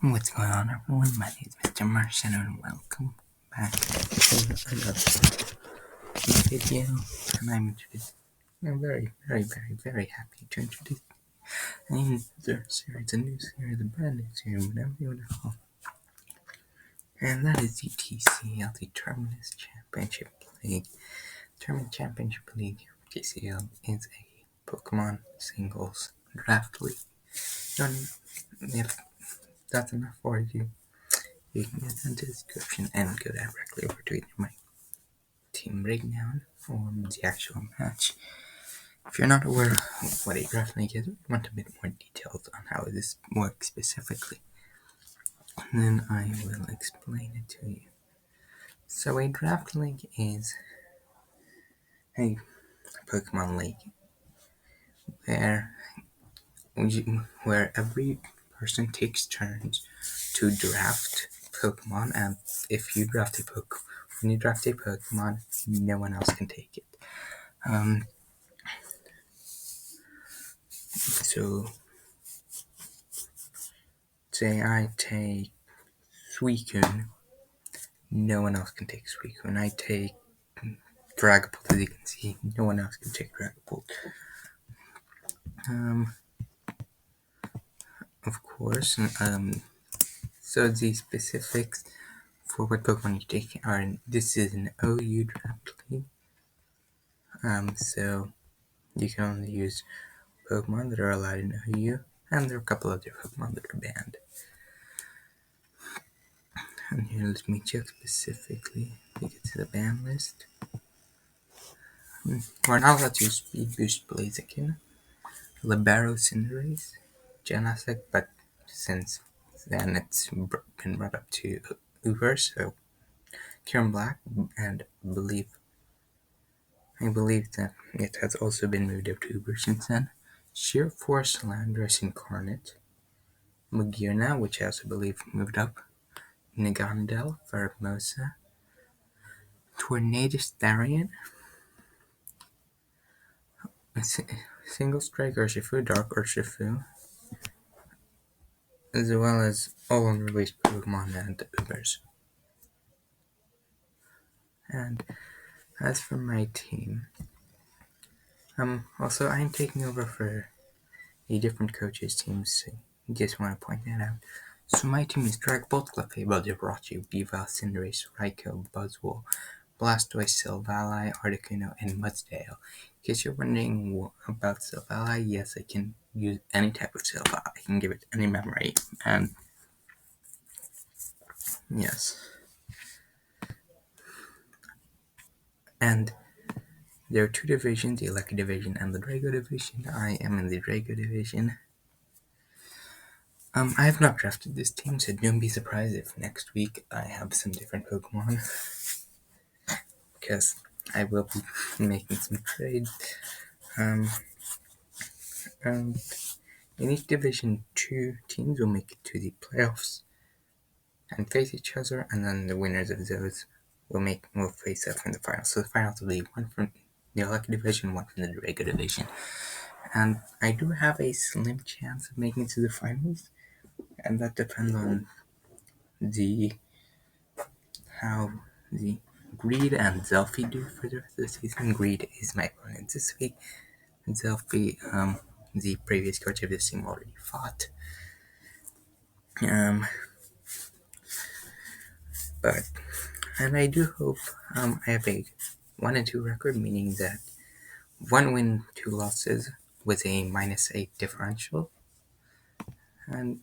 What's going on, everyone? My name is Mr. Martian, and welcome back to another video. And I'm very happy to introduce another series, a new series, a brand new series, whatever you want to call it. And that is the TCL, the Terminus Championship League. Terminus Championship League, TCL, is a Pokemon singles draft league. And if that's enough for you, you can get into the description and go directly over to either my team breakdown or the actual match. If you're not aware of what a draft league is, or you want a bit more details on how this works specifically, then I will explain it to you. So a draft league is a Pokemon league where every person takes turns to draft Pokemon, and if you draft a when you draft a Pokemon, no one else can take it. So say I take Suicune, no one else can take Suicune. I take Dragapult, as you can see, no one else can take Dragapult. Of course, so the specifics for what Pokemon you take are, this is an OU draft league. So you can only use Pokemon that are allowed in OU, and there are a couple other Pokemon that are banned. And here, let me check specifically. We get to the ban list. We're not allowed to use Speed Boost Blaziken, Libero Cinderace, Genesect, but since then it's been brought up to Uber, so Kieran Black, and I believe that it has also been moved up to Uber since then. Sheer Force Landorus Incarnate, Magearna, which I also believe moved up, Nagandel, Vermosa, Tornadus Therian, Single Strike Urshifu, Dark Urshifu, as well as all unreleased Pokemon and Ubers. And as for my team, also I'm taking over for a different coach's team, so just want to point that out. So my team is Dragapult, Clefable, Jirachi, Beaver, Cinderace, Raikou, Buzzwole, Blastoise, Silvally, Articuno, and Mudsdale. In case you're wondering about Silvally, yes, I can use any type of Silvally. I can give it any memory, and yes. And there are two divisions, the Electric Division and the Drago Division. I am in the Drago Division. I have not drafted this team, so don't be surprised if next week I have some different Pokemon. Because I will be making some trades. In each division, 2 teams will make it to the playoffs and face each other, and then the winners of those will face up in the finals. So the finals will be one from the Electric Division, one from the Drago Division. And I do have a slim chance of making it to the finals, and that depends on how the Greed and Zelfie do for the rest of the season. Greed is my opponent this week. Zelfie, the previous coach of this team, already fought. And I do hope I have a 1-2 record, meaning that 1 win, 2 losses with a -8 differential. And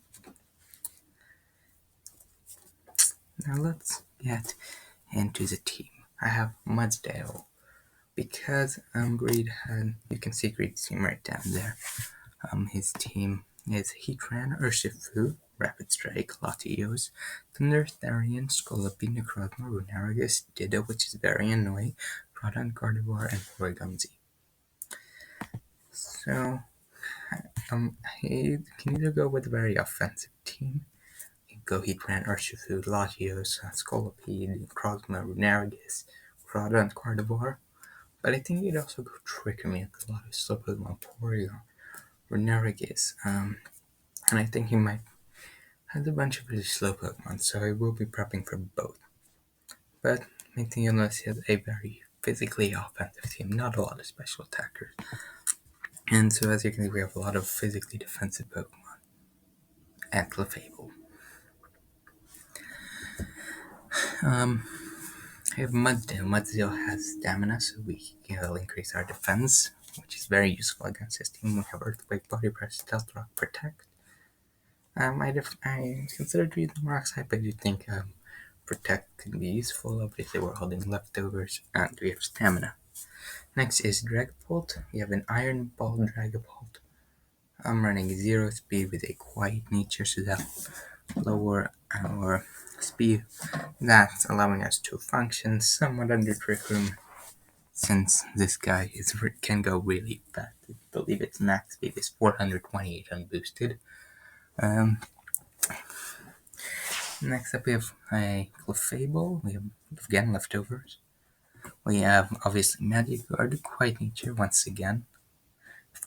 now let's get into the team. I have Mudsdale because Greed had, you can see Greed's team right down there. His team is Heatran, Urshifu, Rapid Strike, Latios, Thunder, Therian, Scolipede, Necrozma, Runarigus, Ditto, which is very annoying, Groudon, Gardevoir, and Porygon-Z. So, he can either go with a very offensive team, go Heatran, Urshifu, Latios, Scolipede, Necrozma, Runarigus, Groudon, Gardevoir, but I think he'd also go Trick Me with a lot of slow Pokemon, Porygon, Runarigus, and I think he might has a bunch of really slow Pokemon, so I will be prepping for both. But main thing you'll notice he has a very physically offensive team, not a lot of special attackers. And so as you can see, we have a lot of physically defensive Pokemon at Clefable. We have Mudsdale. Mudsdale has stamina, so will increase our defense, which is very useful against his team. We have Earthquake, Body Press, Stealth Rock, Protect. I considered using Rock Slide, but I do think Protect can be useful. Obviously, we're holding leftovers, and we have stamina. Next is Dragapult. We have an Iron Ball Dragapult. I'm running 0 speed with a quiet nature, so that lower our speed. That's allowing us to function somewhat under Trick Room, since this guy can go really fast. I believe its max speed is 428 unboosted. Next up we have a Clefable. We have again leftovers. We have obviously Magic Guard, Quiet Nature once again.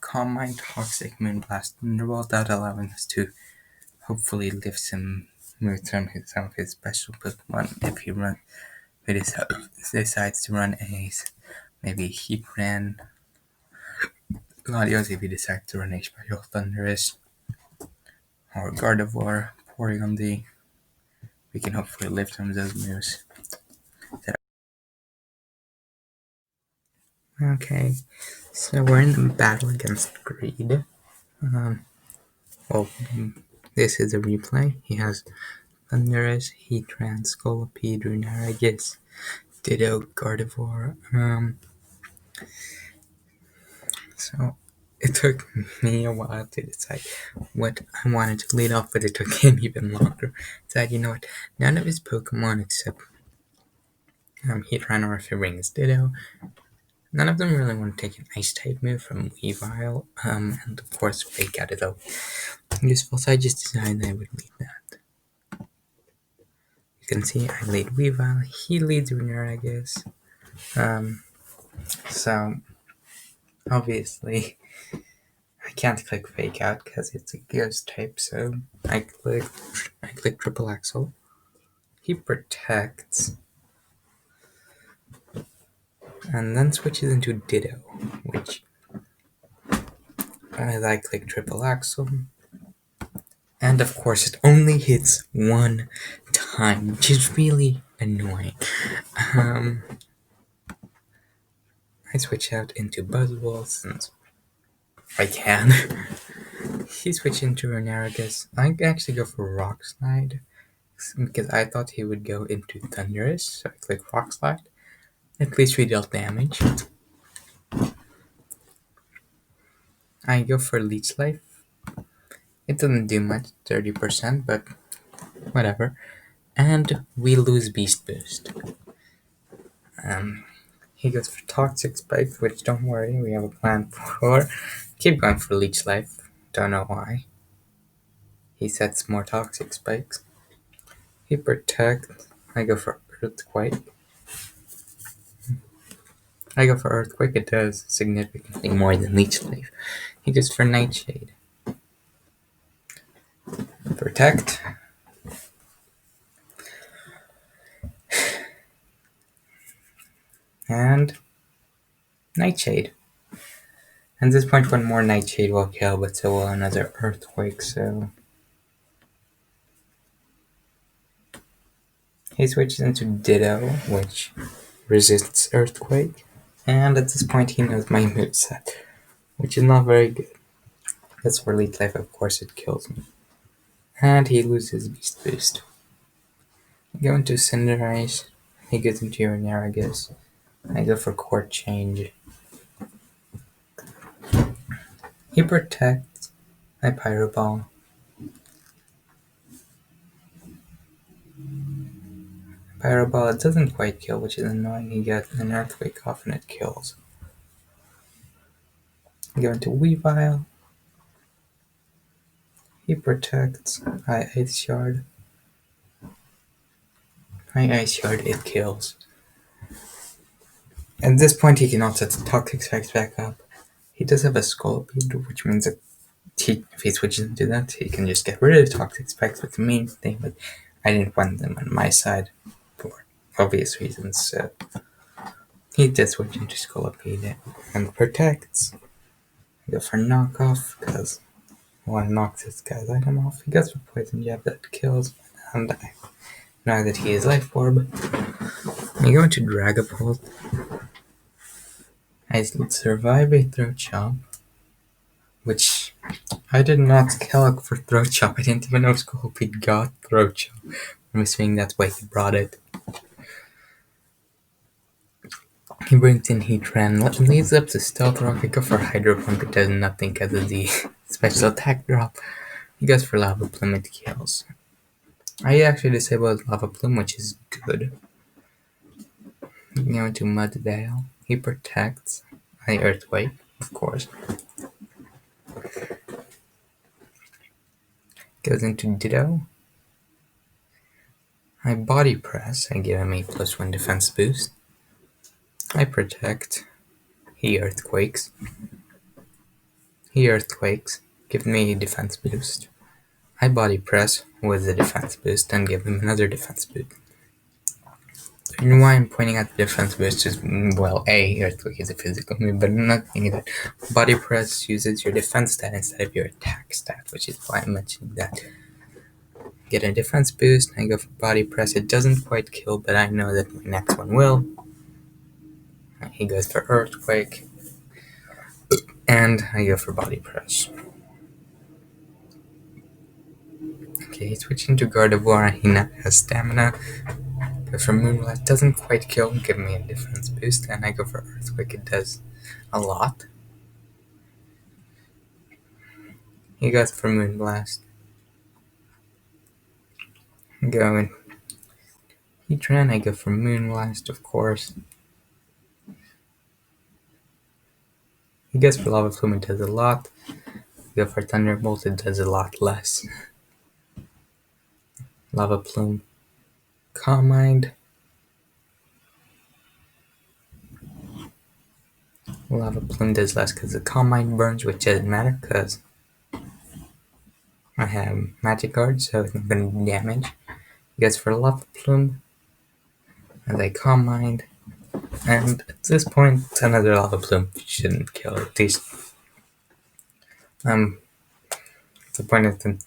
Calm Mind, Toxic, Moonblast, Thunderbolt, that allowing us to hopefully lift some moves from some of his special Pokemon if he decides to run a maybe Heatran, Gladios if he decides to run a special Thunderous, or Gardevoir, Porygon-D. We can hopefully lift some of those moves. Okay, so we're in the battle against Greed. This is a replay. He has Thunderous, Heatran, Scolipede, Runarigis, Ditto, Gardevoir. So it took me a while to decide what I wanted to lead off, but it took him even longer. Decide, you know what? None of his Pokemon except Heatran or if it rings Ditto. None of them really want to take an Ice type move from Weavile, and of course Fake Out is useful, so I just decided I would lead that. You can see I lead Weavile, he leads Runarigis. So obviously I can't click Fake Out because it's a Ghost type, so I click Triple Axle. He protects, and then switches into Ditto, which as I click Triple Axle, and of course it only hits one time, which is really annoying. I switch out into Buzzwole since I can. He switched into Runarigis. I actually go for Rock Slide because I thought he would go into Thunderous, so I click Rock Slide. At least we dealt damage. I go for Leech Life. It doesn't do much, 30%, but whatever. And we lose Beast Boost. He goes for Toxic Spike, which don't worry, we have a plan for. Keep going for Leech Life. Don't know why. He sets more Toxic Spikes. He protects. I go for Earthquake. It does significantly more than Leech Life. He goes for Nightshade. Protect. And Nightshade. At this point, one more Nightshade will kill, but so will another Earthquake, so he switches into Ditto, which resists Earthquake. And at this point, he knows my moveset, which is not very good. That's for Leech Life, of course, it kills me. And he loses Beast Boost. I go into Cinderace. He goes into Runarigis. I go for Court Change. He protects. I Pyro Ball. Pyro Ball, it doesn't quite kill, which is annoying. He gets an Earthquake off and it kills. I go into Weavile. He protects. I Ice Shard. I Ice Shard, it kills. At this point, he cannot set the Toxic Spikes back up. He does have a Scolipede, which means that if he switches into that, he can just get rid of the toxic spikes with the main thing, but I didn't want them on my side for obvious reasons, so he did switch into Scolipede and protects. I go for knockoff, because I want to knock this guy's item off. He goes for poison jab that kills, and I know that he is life orb. I go into Dragapult. I survive a throat chop, which I did not kill for throat chop. I didn't even know Scolipede got throat chop. I'm assuming that's why he brought it. He brings in Heatran, leaves up to Stealth Rock. I go for Hydro Pump, it does nothing because of the special attack drop. He goes for Lava Plume, it kills. I actually disabled Lava Plume, which is good. Go into Mud Veil. He protects. I Earthquake, of course. Goes into Ditto. I Body Press. I give him a +1 defense boost. I protect. He Earthquakes. Give me a defense boost. I Body Press with the defense boost and give him another defense boost. And why I'm pointing out the defense boost is, well, A, Earthquake is a physical move, but I'm not thinking that Body Press uses your defense stat instead of your attack stat, which is why I'm mentioning that. Get a defense boost, I go for Body Press. It doesn't quite kill, but I know that my next one will. He goes for Earthquake, and I go for Body Press. Okay, he's switching to Gardevoir, and he now has Stamina. Go for Moonblast, doesn't quite kill, give me a defense boost, and I go for Earthquake, it does a lot. He goes for Moonblast. Going Heatran, I go for Moonblast, of course. He goes for Lava Plume, it does a lot. Go for Thunderbolt, it does a lot less. Lava Plume. Calm Mind. Lava Plume does less because the Calm Mind burns, which doesn't matter because I have Magic Guard, so it's not going to do damage. He goes for Lava Plume. And I Calm Mind. And at this point, another Lava Plume shouldn't kill, at least. The point is the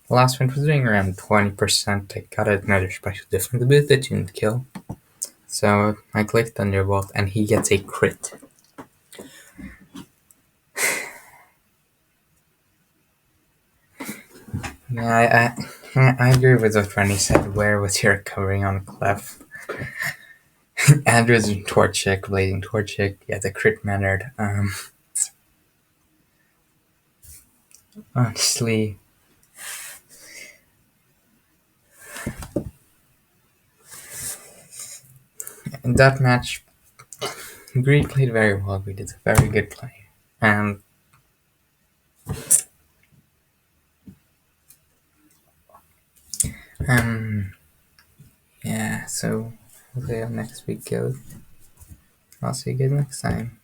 last one was doing around 20%. I got another special defense boost that didn't kill. So I click Thunderbolt and he gets a crit. Yeah, I agree with what Rennie said. Where was your recovery on Clef? Andrew's Torchic, Blazing Torchic. Yeah, the crit mattered. Honestly, in that match, Greed played very well. Greed is a very good player. And yeah, so we'll see how next week goes. I'll see you guys next time.